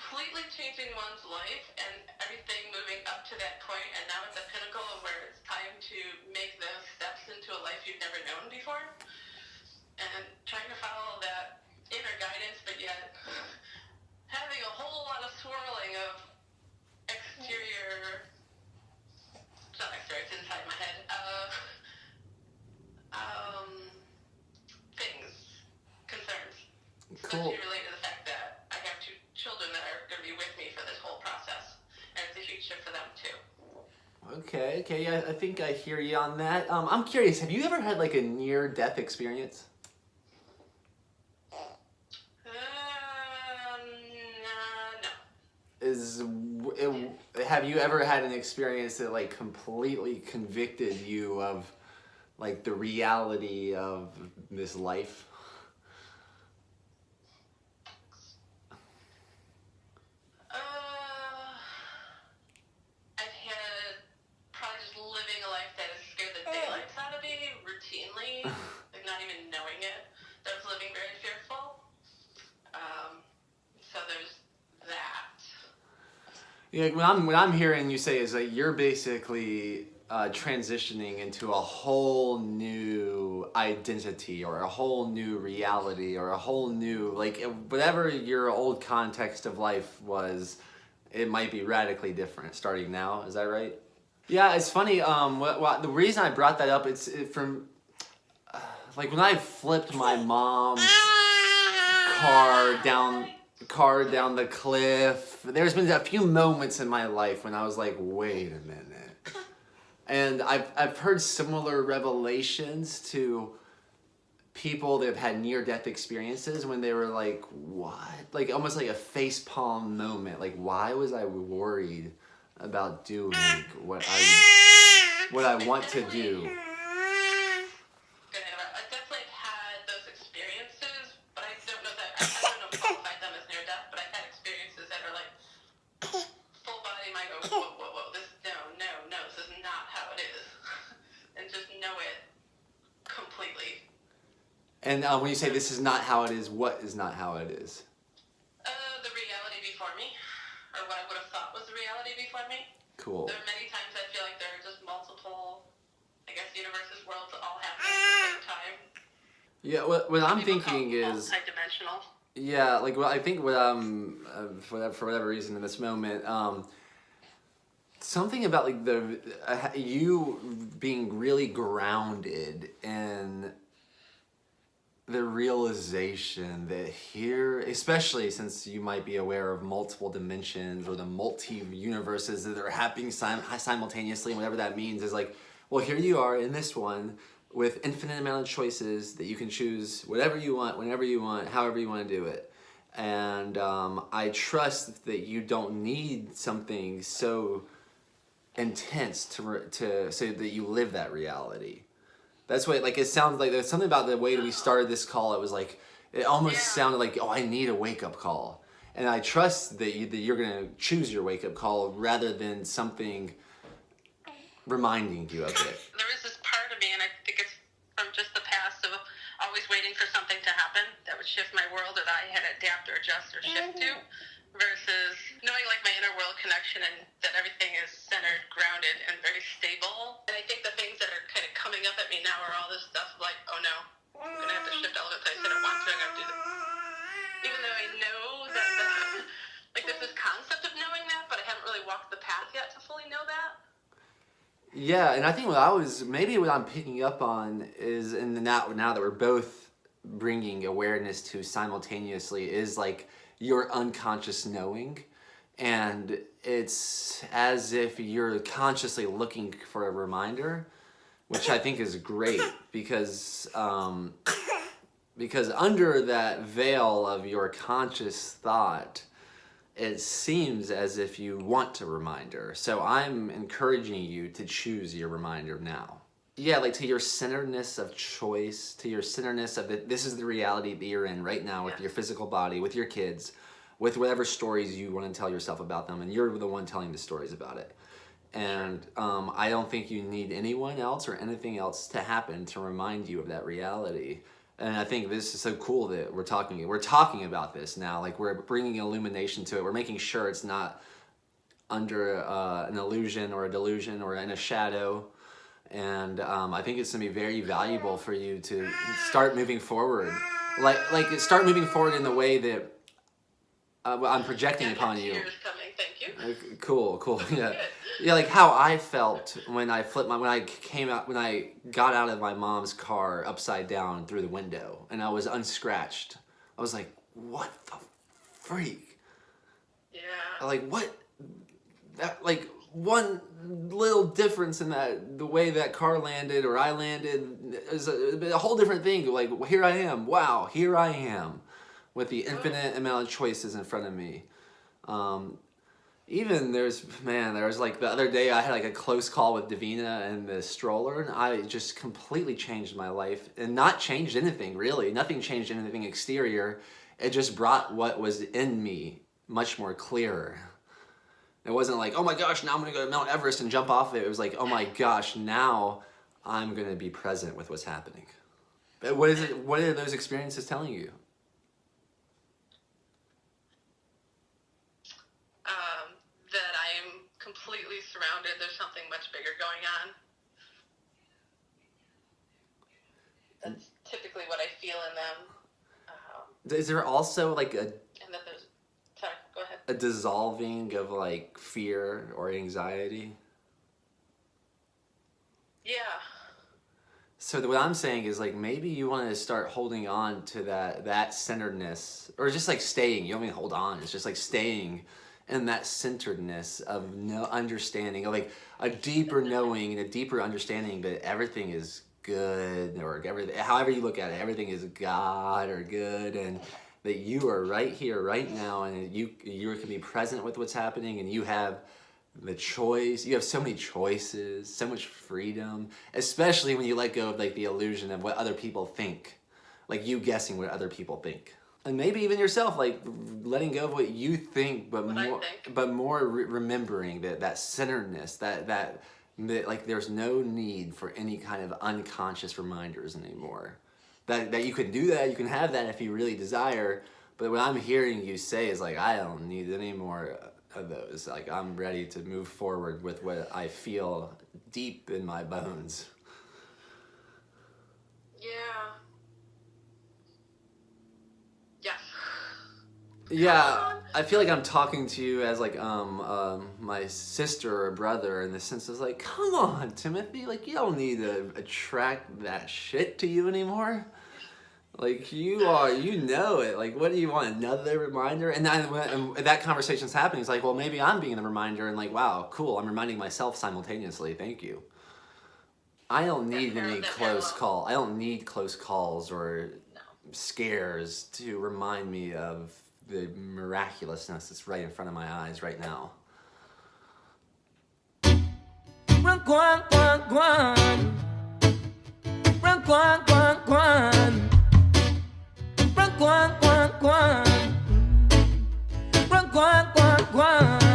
completely changing one's life and everything moving up to that point, and now at the pinnacle of where it's time to make those steps into a life you've never known before, and trying to follow that inner guidance, but yet having a whole lot of swirling of exterior, it's not exterior, it's inside my head, things, concerns, Cool. especially related to the fact that I have two children that are going to be with me for this whole process, and it's a huge shift for them too. Okay, yeah, I think I hear you on that. I'm curious, have you ever had like a near-death experience? No. Have you ever had an experience that like completely convicted you of like the reality of this life? I've had probably just living a life that has scared the daylights out of me routinely, like not even knowing it. That was living very fearful. So there's that. Yeah, what I'm hearing you say is that you're basically transitioning into a whole new identity or a whole new reality or a whole new, like whatever your old context of life was, it might be radically different starting now. Is that right? Yeah, it's funny. The reason I brought that up, from like when I flipped my mom's car down the cliff. There's been a few moments in my life when I was like, wait a minute. And I've heard similar revelations to people that have had near-death experiences when they were like, what? Like almost like a facepalm moment. Like, why was I worried about doing what I want to do? I definitely had those experiences, but I don't know that, I don't know if I qualify them as near death, but I've had experiences that are like full body mind go, whoa, this, no, this is not how it is. And just know it completely. And when you say this is not how it is, what is not how it is? The reality before me, or what I would have thought was the reality before me. Cool. There are many times I feel like there are just multiple, I guess, universes, worlds all happening at the same time. Yeah, what I'm thinking is multi-dimensional. Yeah, like I think what for whatever reason in this moment, something about like you being really grounded in the realization that here, especially since you might be aware of multiple dimensions or the multi-universes that are happening simultaneously, and whatever that means, is like, well, here you are in this one with infinite amount of choices that you can choose whatever you want, whenever you want, however you want to do it. And I trust that you don't need something so intense to so that you live that reality. That's what, like, it sounds like there's something about the way we started this call. It was like, it almost sounded like, oh, I need a wake-up call. And I trust that you're going to choose your wake-up call rather than something reminding you of it. There is this part of me, and I think it's from just the past of always waiting for something to happen that would shift my world that I had to adapt or adjust or shift to, versus knowing like my inner world connection and that everything is centered, grounded, and very stable. And I think the things that are kind of coming up at me now are all this stuff like, oh no, I'm going to have to shift all over the place. I don't want to. I'm going to do this. Even though I know that, like, there's this concept of knowing that, but I haven't really walked the path yet to fully know that. Yeah, and I think what I'm picking up on is, and now that we're both bringing awareness to simultaneously, is like your unconscious knowing. And it's as if you're consciously looking for a reminder, which I think is great because under that veil of your conscious thought, it seems as if you want a reminder. So I'm encouraging you to choose your reminder now. Yeah, like to your centeredness of choice, to your centeredness of this is the reality that you're in right now with your physical body, with your kids, with whatever stories you want to tell yourself about them, and you're the one telling the stories about it. And I don't think you need anyone else or anything else to happen to remind you of that reality. And I think this is so cool that we're talking about this now. Like, we're bringing illumination to it. We're making sure it's not under an illusion or a delusion or in a shadow. And I think it's gonna be very valuable for you to start moving forward. Like start moving forward in the way that I'm projecting upon you. Tears coming. Thank you. Cool. Yeah. Yeah, like how I felt when I got out of my mom's car upside down through the window and I was unscratched. I was like, what the freak? Yeah. Like, what? That, like, one little difference in the way that car landed or I landed is a whole different thing. Like, here I am. Wow, here I am with the infinite amount of choices in front of me. Even there was like the other day I had like a close call with Davina and the stroller, and I just completely changed my life, and not changed anything really. Nothing changed anything exterior. It just brought what was in me much more clearer. It wasn't like, oh my gosh, now I'm gonna go to Mount Everest and jump off it. It was like, oh my gosh, now I'm gonna be present with what's happening. But what is it? What are those experiences telling you? That I am completely surrounded. There's something much bigger going on. That's typically what I feel in them. Is there also like and that there's, sorry, go ahead. a dissolving of like fear or anxiety? Yeah. So what I'm saying is like maybe you want to start holding on to that centeredness, or just like staying. You don't mean hold on. It's just like staying in that centeredness of no understanding, of like a deeper knowing and a deeper understanding that everything is good, or everything, however you look at it, everything is God or good, and that you are right here, right now, and you can be present with what's happening, and you have the choice. You have so many choices, so much freedom, especially when you let go of like the illusion of what other people think, like you guessing what other people think. And maybe even yourself, like letting go of what you think, but more remembering that centeredness, that like there's no need for any kind of unconscious reminders anymore. That you can do that, you can have that if you really desire. But what I'm hearing you say is like, I don't need any more of those. Like, I'm ready to move forward with what I feel deep in my bones. Yeah. Yes. Yeah, I feel like I'm talking to you as like my sister or brother, in the sense of like, come on, Timothy, like you don't need to attract that shit to you anymore. Like you know it. Like, what do you want? Another reminder? And when that conversation's happening, it's like, well, maybe I'm being the reminder, and like, wow, cool, I'm reminding myself simultaneously. Thank you. I don't need any close call. I don't need close calls or scares to remind me of the miraculousness that's right in front of my eyes right now. Run, guan, guan, guan. Run, guan, guan, guan. Run, guan, guan, guan. Run, guan, guan, guan.